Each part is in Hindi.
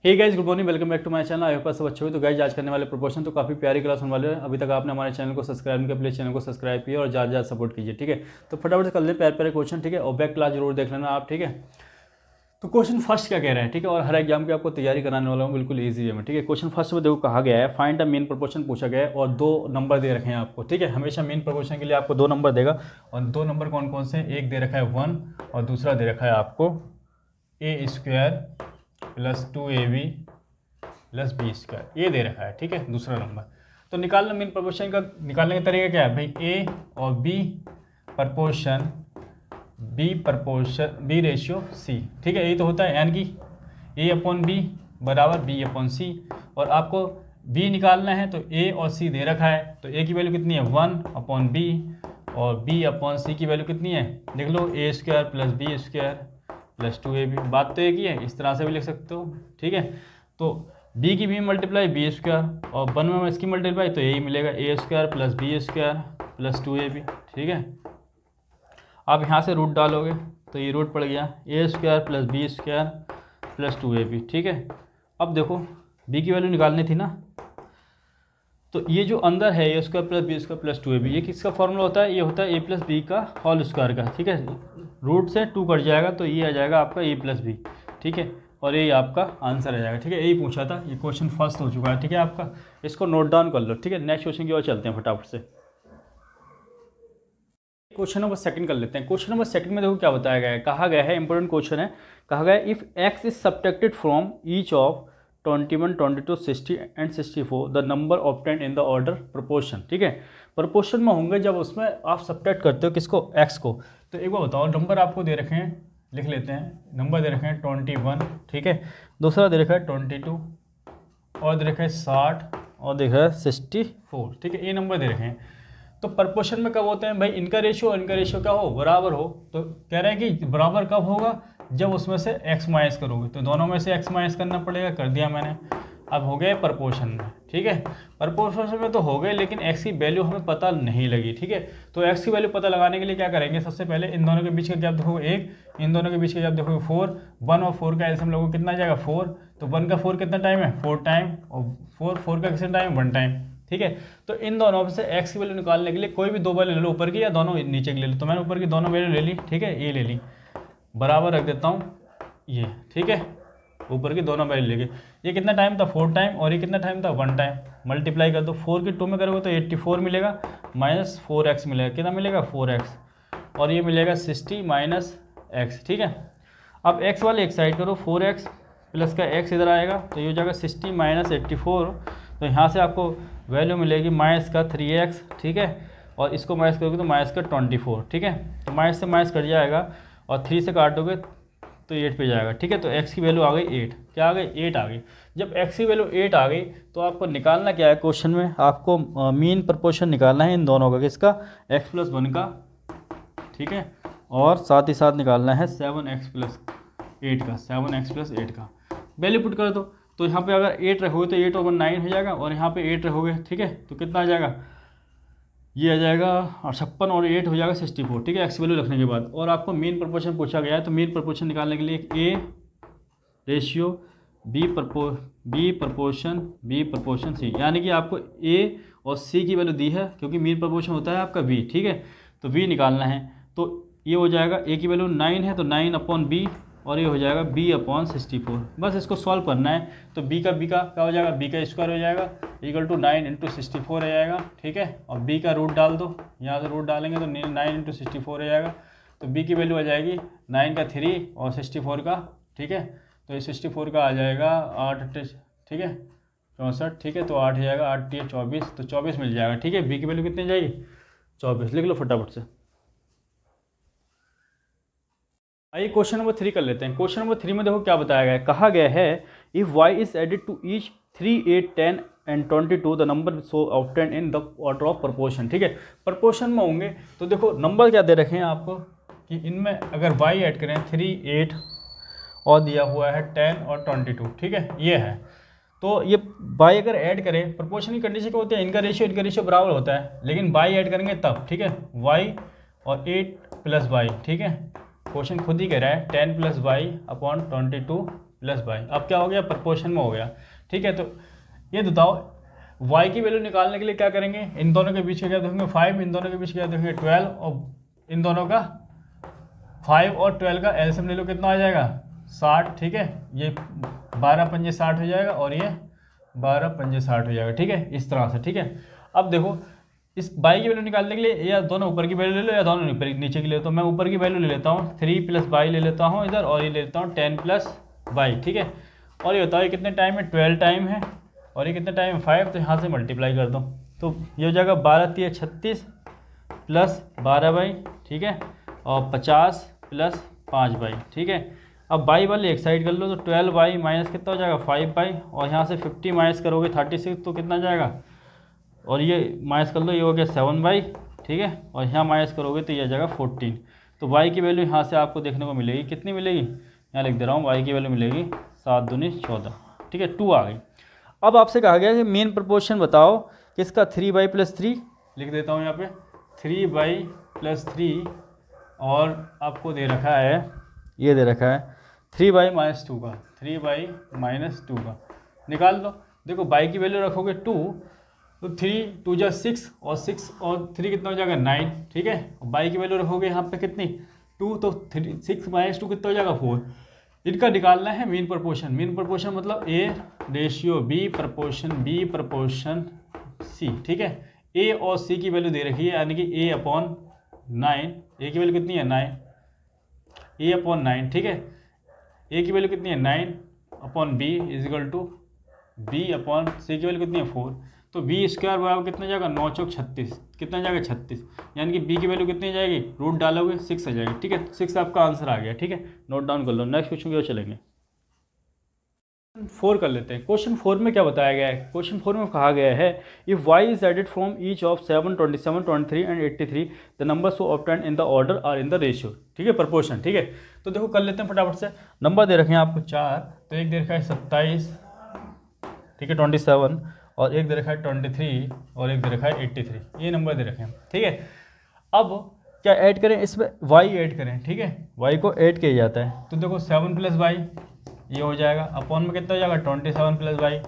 Hey guys, good morning, welcome back to my channel. I hope सब अच्छे हो। तो गाइस, आज करने वाले प्रोपोर्शन तो काफ़ी प्यारी क्लास होने वाले हैं। अभी तक आपने हमारे चैनल को सब्सक्राइब नहीं किया, प्लीज चैनल को सब्सक्राइब किया और ज़्यादा सपोर्ट कीजिए, ठीक है। तो फटाफट से कर ले प्यारे प्यारे क्वेश्चन, ठीक है। और बैक क्लास जरूर देख लेना आप, ठीक है। तो क्वेश्चन फर्स्ट क्या कह रहा है, ठीक है। और हर एग्जाम की आपको तैयारी कराने वाला हूँ बिल्कुल ईजी वे में, ठीक है। क्वेश्चन फर्स्ट में देखो कहा गया है फाइंड द मीन प्रोपोर्शन पूछा गया है और 2 नंबर दे रखे हैं आपको, ठीक है। हमेशा मीन प्रोपोर्शन के लिए आपको 2 नंबर देगा और 2 नंबर कौन कौन से, एक दे रखा है 1 और दूसरा दे रखा है आपको a² + 2ab + b², ये दे रखा है, ठीक है, दूसरा नंबर। तो निकालना मीन प्रोपोर्शन का निकालने का तरीका क्या है भाई, a और b प्रपोर्शन b/c, ठीक है। यही तो होता है, यानी कि a/b बराबर b/c। और आपको b निकालना है तो a और c दे रखा है, तो a की वैल्यू कितनी है 1/b और b/c की वैल्यू कितनी है, देख लो a² + b² + 2ab। बात तो एक ही है, इस तरह से भी लिख सकते हो, ठीक है। तो b की b मल्टीप्लाई b² और 1 में इसकी मल्टीप्लाई, तो यही मिलेगा a² + b² + 2ab, ठीक है। आप यहाँ से रूट डालोगे तो ये रूट पड़ गया a² + b² + 2ab, ठीक है। अब देखो b की वैल्यू निकालनी थी ना, तो ये जो अंदर है a² + b² + 2ab, ये किसका फॉर्मूला होता है, ये होता है a + b का होल स्क्वायर का, ठीक है। रूट से 2 कट जाएगा तो ये आ जाएगा आपका a + b, ठीक है। और ये आपका आंसर आ जाएगा, ठीक है। यही पूछा था, ये क्वेश्चन फर्स्ट हो चुका है, ठीक है आपका। इसको नोट डाउन कर लो, ठीक है। नेक्स्ट क्वेश्चन की ओर चलते हैं फटाफट से। क्वेश्चन नंबर सेकंड कर लेते हैं। क्वेश्चन नंबर सेकंड में देखो क्या बताया गया है, कहा गया है, इंपॉर्टेंट क्वेश्चन है। कहा गया है if x is subtracted from each of 21, 22, 60 and 64 the number obtained in the order proportion, ठीक है। प्रोपोर्शन में होंगे जब उसमें आप सब्ट्रैक्ट करते हो किसको, x को। तो एक बार बताओ, नंबर आपको दे रखे हैं, लिख लेते हैं। नंबर दे रखे हैं 21, ठीक है। दूसरा दे रखा है 22 और दे रखा है 60 और दे रखा है 64, ठीक है। ये नंबर दे रखे हैं। तो प्रपोर्शन में कब होते हैं भाई, इनका रेशियो क्या हो, बराबर हो। तो कह रहे हैं कि बराबर कब होगा, जब उसमें से x माइनस करोगे। तो दोनों में से x माइनस करना पड़ेगा, कर दिया मैंने। अब हो गए प्रपोर्शन में, ठीक है। प्रपोर्शन में तो हो गए, लेकिन x की वैल्यू हमें पता नहीं लगी, ठीक है। तो x की वैल्यू पता लगाने के लिए क्या करेंगे, सबसे पहले इन दोनों के बीच का गैप देखोगे 1, इन दोनों के बीच का गैप देखोगे 4, 1 और 4 का एलसीएम लोगों कितना जाएगा 4। तो 1 का 4 कितना टाइम है, 4 टाइम, और 4 का कितना टाइम, 1 टाइम, ठीक है। तो इन दोनों में से x की वैल्यू निकालने के लिए कोई भी 2 वैल्यू ले लो, ऊपर की या दोनों नीचे की ले लो। तो मैंने ऊपर की दोनों वैल्यू ले ली, ठीक है, ये ले ली, बराबर रख देता हूँ ये, ठीक है। ऊपर की दोनों वैल्यू लेके, ये कितना टाइम था 4 टाइम और ये कितना टाइम था 1 टाइम। मल्टीप्लाई कर दो, 4 की 2 में करोगे तो 84 मिलेगा, माइनस 4x मिलेगा, कितना मिलेगा 4x, और ये मिलेगा 60 माइनस x, ठीक है। अब x वाले एक साइड करो, 4x प्लस का x इधर आएगा तो ये हो जाएगा 60 माइनस 84। तो यहाँ से आपको वैल्यू मिलेगी माइनस का 3x, ठीक है। और इसको माइनस करोगे तो माइनस का 24, ठीक है। तो माइनस से माइनस कट जाएगा और 3 से काटोगे तो 8 पे जाएगा, ठीक है। तो x की वैल्यू आ गई 8, क्या आ गई 8 आ गई। जब x की वैल्यू 8 आ गई तो आपको निकालना क्या है, क्वेश्चन में आपको मीन प्रपोर्शन निकालना है इन दोनों का, किसका, x + 1 का, ठीक है। और साथ ही साथ निकालना है 7x + 8 का, 7x + 8 का। वैल्यू पुट कर दो, तो यहाँ पे अगर 8 रखोगे तो 8 और 9 हो जाएगा, और यहाँ पे 8 रखोगे, ठीक है, तो कितना आ जाएगा, ये आ जाएगा, और 56 और 8 हो जाएगा 64, ठीक है, एक्स वैल्यू रखने के बाद। और आपको मीन प्रपोर्शन पूछा गया है, तो मीन प्रपोर्शन निकालने के लिए a ratio b proportion c, यानी कि आपको a और c की वैल्यू दी है, क्योंकि मीन प्रपोर्शन होता है आपका v, ठीक है। तो v निकालना है, तो ये हो जाएगा a की वैल्यू 9 है तो 9/b, और ये हो जाएगा b/64। बस इसको सॉल्व करना है। तो b का क्या हो जाएगा, b का स्क्वायर हो जाएगा = 9 × 64 हो जाएगा, ठीक है। और b का रूट डाल दो, यहाँ से रूट डालेंगे तो 9 × 64 हो जाएगा। तो b की वैल्यू आ जाएगी 9 का 3 और 64 का, ठीक है। तो ये 64 का आ जाएगा 8, ठीक है, 64, ठीक है। तो 8 हो जाएगा, 8 × 24, तो 24 मिल जाएगा, ठीक है। b की वैल्यू कितनी जाएगी 24, लिख लो फटाफट से। आइए क्वेश्चन नंबर 3 कर लेते हैं। क्वेश्चन नंबर 3 में देखो क्या बताया गया है, कहा गया है if y is added to each 3, 8, 10 and 22 the number so obtained in the order of proportion, ठीक है। प्रपोर्शन में होंगे तो देखो नंबर क्या दे रखे हैं आपको, कि इनमें अगर y ऐड करें 3, 8 और दिया हुआ है 10 और 22, ठीक है, ये है। तो ये y अगर ऐड करें, प्रपोर्शन की कंडीशन क्या होती है, इनका रेशियो बराबर होता है, लेकिन y ऐड करेंगे तब, ठीक है, y और 8 + y, ठीक है, क्वेश्चन खुद ही कह रहा है 10 plus y upon 22 plus y. अब क्या हो गया, प्रपोर्शन में हो गया। ठीक है, तो ये बताओ y की वैल्यू निकालने के लिए क्या करेंगे, इन दोनों के बीच का क्या देखेंगे 5, इन दोनों के बीच क्या देखेंगे 12, और इन दोनों का 5 और 12 का एलसीएम ले लो, कितना आ जाएगा 60। ठीक है, ये 12 पंजे 60 हो जाएगा और ये 12 पंजे 60 हो जाएगा। ठीक है, इस तरह से। ठीक है, अब देखो इस बाई की वैल्यू निकालने के लिए या दोनों ऊपर की वैल्यू ले लो या दोनों नीचे की ले लो। तो मैं ऊपर की वैल्यू ले लेता हूँ 3 प्लस बाई ले लेता हूँ इधर, और ये ले लेता हूँ 10 प्लस बाई। ठीक है, और ये बताओ ये कितने टाइम है, 12 टाइम है, और ये कितने टाइम है 5। तो यहाँ से मल्टीप्लाई कर दो तो ये हो जाएगा 12 3 36 प्लस 12 बाई। ठीक है, और 50 प्लस 5 बाई। ठीक है, अब बाई वाले एक साइड कर लो तो 12 बाई माइनस कितना हो जाएगा 5 बाई, और यहाँ से 50 माइनस करोगे 36 तो कितना जाएगा, और ये माइनस कर लो, ये हो गया 7 बाई। ठीक है, और यहाँ माइनस करोगे तो ये आ जाएगा 14। तो वाई की वैल्यू यहाँ से आपको देखने को मिलेगी, कितनी मिलेगी, यहाँ लिख दे रहा हूँ, वाई की वैल्यू मिलेगी 7 दूनी 14। ठीक है, 2 आ गई। अब आपसे कहा गया कि मेन प्रपोर्शन बताओ किसका, 3 बाई प्लस 3 लिख देता हूँ यहाँ पे 3 बाई प्लस 3, और आपको दे रखा है, ये दे रखा है 3 बाई माइनस 2 का, 3 बाई माइनस 2 का निकाल लो। देखो बाई की वैल्यू रखोगे 2, तो 3 2 जा 6, और 6 और 3 कितना हो जाएगा 9। ठीक है, बाई की वैल्यू रखोगे यहाँ पे कितनी 2, तो 6 माइनस 2 कितना हो जाएगा 4। इनका निकालना है मीन प्रपोर्शन। मीन प्रपोर्शन मतलब ए रेशियो बी प्रपोर्शन सी। ठीक है, ए और सी की वैल्यू दे रखी है, यानी कि ए अपॉन 9, ए की वैल्यू कितनी है 9, ए अपॉन 9। ठीक है, ए की वैल्यू कितनी है 9 upon B is equal to B upon C की वैल्यू कितनी है 4। तो बी स्क्वायर बराबर कितना जाएगा 9 चौक 36, कितना जाएगा 36, यानी कि बी की वैल्यू कितनी जाएगी, रूट डालोगे 6 आ जाएगी। ठीक है, 6 आपका आंसर आ गया। ठीक है, नोट डाउन कर लो। नेक्स्ट क्वेश्चन की ओर चलेंगे, 4 कर लेते हैं। क्वेश्चन 4 में क्या बताया गया है, क्वेश्चन 4 में कहा गया है if y is added from each of 7 27 23 and 83 the number so obtained in the order are in the ratio. ठीक है, प्रपोर्शन। ठीक है, तो देखो कर लेते हैं फटाफट से। नंबर दे रखे हैं आपको 4, तो एक दे रखा है 27, ठीक है 27, और एक दे रखा है 23, और एक दे रखा है 83, ये नंबर दे रखे हैं। ठीक है, अब क्या ऐड करें, इसमें y ऐड करें। ठीक है, y को ऐड किया जाता है, तो देखो 7 प्लस वाई ये हो जाएगा, अपॉन में कितना हो जाएगा 27 प्लस वाई,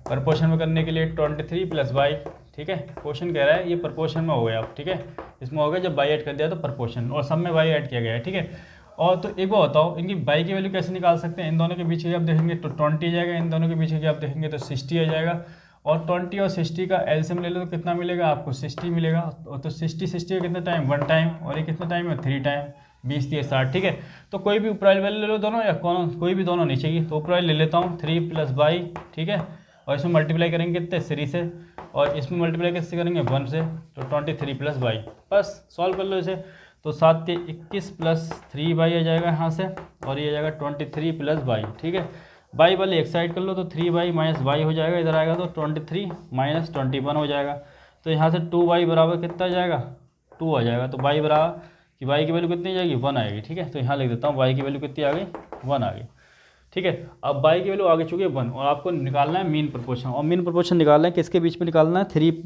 प्रपोर्शन में करने के लिए 23 प्लस वाई। ठीक है, क्वेश्चन कह रहा है ये प्रपोर्शन में हो गया। अब ठीक है, इसमें हो गया जब वाई ऐड कर दिया तो प्रपोर्शन, और सब में वाई ऐड किया गया है। ठीक है, और तो एक बार बताओ इनकी बाई की वैल्यू कैसे निकाल सकते हैं। इन दोनों के बीच की आप देखेंगे तो 20 आ जाएगा, इन दोनों के बीच की आप देखेंगे तो 60 आ जाएगा, और 20 और 60 का एलसीएम ले लो तो कितना मिलेगा आपको 60 मिलेगा। तो 60 का कितना टाइम 1 टाइम, और ये कितना टाइम है 3 टाइम, 20 3 60। ठीक है, तो कोई भी ऊपर वाली वैल्यू ले लो दोनों, या कोई भी दोनों नीचे की। तो ऊपर वाली ले लेता हूँ 3 प्लस बाई। ठीक है, और इसमें मल्टीप्लाई करेंगे कितने 3 से, और इसमें मल्टीप्लाई किससे करेंगे 1 से, तो 23 प्लस बाई। बस सॉल्व कर लो इसे, तो 7 के 21 प्लस 3 बाई आ जाएगा यहाँ से, और ये आ जाएगा 23 प्लस बाई। ठीक है, बाई वाले एक साइड कर लो तो 3 बाई माइनस बाई हो जाएगा, इधर आएगा तो 23 माइनस 21 हो जाएगा। तो यहाँ से 2 बाई बराबर कितना आ जाएगा 2 आ जाएगा। तो बाई बराबर कि बाई की वैल्यू कितनी जाएगी 1 आएगी। ठीक है, तो यहाँ लिख देता हूँ बाई की वैल्यू कितनी आ गई 1 आ गई। ठीक है, अब बाई की वैल्यू आगे चुकी है 1, और आपको निकालना है मीन प्रपोर्शन, और मीन प्रपोर्शन निकालना है किसके बीच में निकालना है 3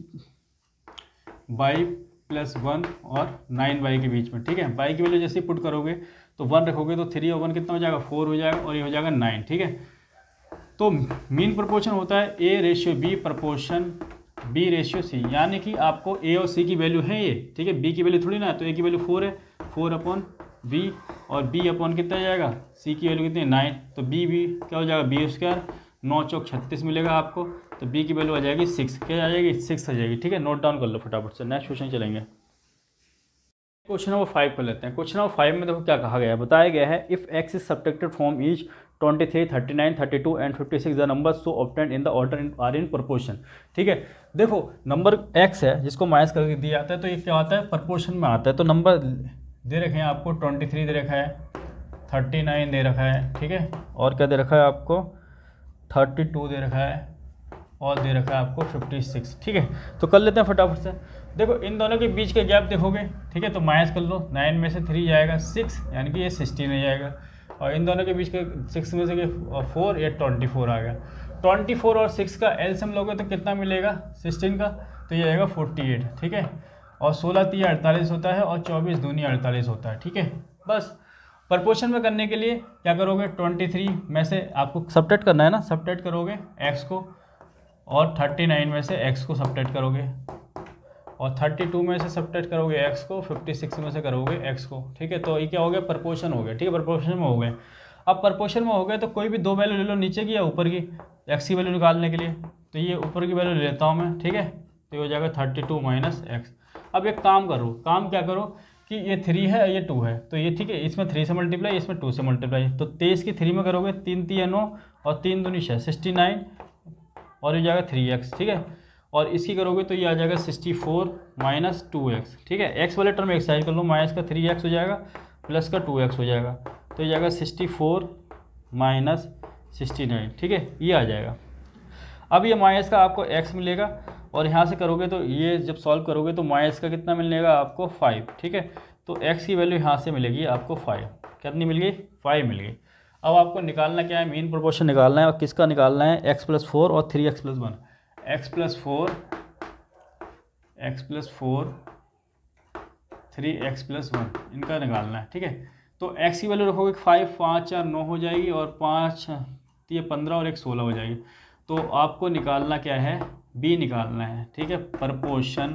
बाई प्लस 1 और 9 बाई के बीच में। ठीक है, बाई की वैल्यू जैसे पुट करोगे तो 1 रखोगे तो 3 और 1 कितना हो जाएगा 4 हो जाएगा, और ये हो जाएगा 9। ठीक है, तो मीन प्रपोर्शन होता है A ratio B proportion B ratio C, यानी कि आपको ए और सी की वैल्यू है ये। ठीक है, बी की वैल्यू थोड़ी ना है, तो ए की वैल्यू 4 है, 4 अपॉन बी, और बी अपॉन कितना जाएगा सी की वैल्यू कितनी है 9, तो बी क्या हो जाएगा बी स्क्वायर 9 चौक 36 मिलेगा आपको, तो बी की वैल्यू आ जाएगी 6, क्या आ जाएगी 6 आ जाएगी। ठीक है, नोट डाउन कर लो फटाफट से। नेक्स्ट क्वेश्चन चलेंगे, क्वेश्चन नंबर 5 कर लेते हैं। क्वेश्चन नंबर 5 में देखो क्या कहा गया है, बताया गया है if x is subtracted from each 23 39 32 and 56 the number so obtained in the order are in proportion. ठीक है, देखो नंबर x है जिसको माइनस करके दिया जाता है, तो ये क्या आता है प्रपोर्शन में आता है। तो नंबर दे रखे हैं आपको 23 दे रखा है, 39 दे रखा है। ठीक है, और क्या दे रखा है आपको 32 दे रखा है, और दे रखा है आपको 56। ठीक है, तो कर लेते हैं फटाफट से। देखो इन दोनों के बीच के गैप देखोगे, ठीक है, तो माइनस कर लो, 9 में से 3 जाएगा 6, यानी कि ये 16 हो जाएगा, और इन दोनों के बीच के 6 में से 4, ये 24 आ गया। 24 और 6 का एलसीएम लोगे तो कितना मिलेगा 16 का, तो ये आएगा 48। ठीक है, और 16 3 48 होता है, और 24 दूनी 48 होता है। ठीक है, बस प्रपोर्शन में करने के लिए क्या करोगे, 23 में से आपको सब्ट्रैक्ट करना है ना, सब्ट्रैक्ट करोगे x को, और 39 में से x को सब्ट्रैक्ट करोगे, और 32 में से सब्ट्रैक्ट करोगे x को, 56 में से करोगे x को। ठीक है, तो ये क्या हो गया, प्रपोर्शन हो गया। ठीक है, प्रपोर्शन में हो गए। अब प्रपोर्शन में हो गए तो कोई भी दो वैल्यू ले लो, नीचे की या ऊपर की, x की वैल्यू निकालने के लिए। तो ये ऊपर की वैल्यू ले लेता हूँ मैं। ठीक है, तो ये हो जाएगा 32 माइनस x। अब एक काम करो, काम क्या करो कि ये 3 है, ये 2 है, तो ये ठीक है, इसमें 3 से मल्टीप्लाई, इसमें 2 से मल्टीप्लाई। तो 23 की 3 में करोगे, 3 3 9 और 3 दूनी 6, 69, और ये जाएगा 3x। ठीक है, और इसकी करोगे तो ये आ जाएगा 64 माइनस 2x। ठीक है, x वाले टर्म एक्सरसाइज कर लो, माइनस का 3x हो जाएगा, प्लस का 2x हो जाएगा, तो ये जाएगा 64 माइनस 69। ठीक है, ये आ जाएगा। अब ये माइनस का आपको x मिलेगा, और यहाँ से करोगे तो ये जब सॉल्व करोगे तो माइनस का कितना मिलेगा आपको, 5। ठीक है, तो x की वैल्यू यहाँ से मिलेगी आपको 5। कितनी मिल गई, 5 मिल गई। अब आपको निकालना क्या है, मीन प्रोपोर्शन निकालना है, और किसका निकालना है, x + 4 और 3x + 1। x + 4 3x + 1 इनका निकालना है। ठीक है, तो x की वैल्यू रखोगे 5, 5 4 9 हो जाएगी, और 5 ये 15 और 1 16 हो जाएगी। तो आपको निकालना क्या है, b निकालना है। ठीक है, प्रपोर्शन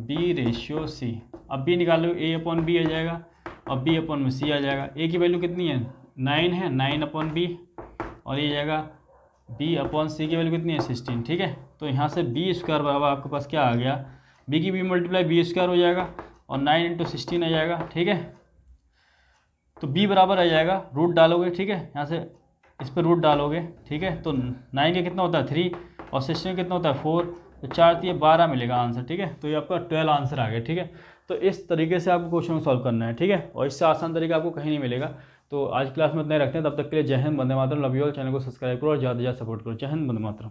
b/c। अब b निकाल लो, a/b आ जाएगा, और b/c आ जाएगा। a की वैल्यू कितनी है, 9 है, 9/b, और ये जाएगा b/c की वैल्यू कितनी है, 16। ठीक है, तो यहाँ से b² बराबर आपके पास क्या आ गया, b की b मल्टीप्लाई b² हो जाएगा, और 9 × 16 आ जाएगा। ठीक है, तो b बराबर आ जाएगा, रूट डालोगे। ठीक है, यहाँ से इस पर रूट डालोगे। ठीक है, तो 9 का कितना होता है 3, और 16 कितना होता है 4, तो 4 3 12 मिलेगा आंसर। ठीक है, तो ये आपका 12 आंसर आ गया। ठीक है, तो इस तरीके से आपको क्वेश्चन को सॉल्व करना है। ठीक है, और इससे आसान तरीका आपको कहीं नहीं मिलेगा। तो आज क्लास में इतना ही रखते हैं, तब तक के लिए जय Hind, Vande Mataram, love you all. Channel को सब्सक्राइब करो और ज़्यादा से ज़्यादा सपोर्ट करो। जय हिंद, वंदे मातरम।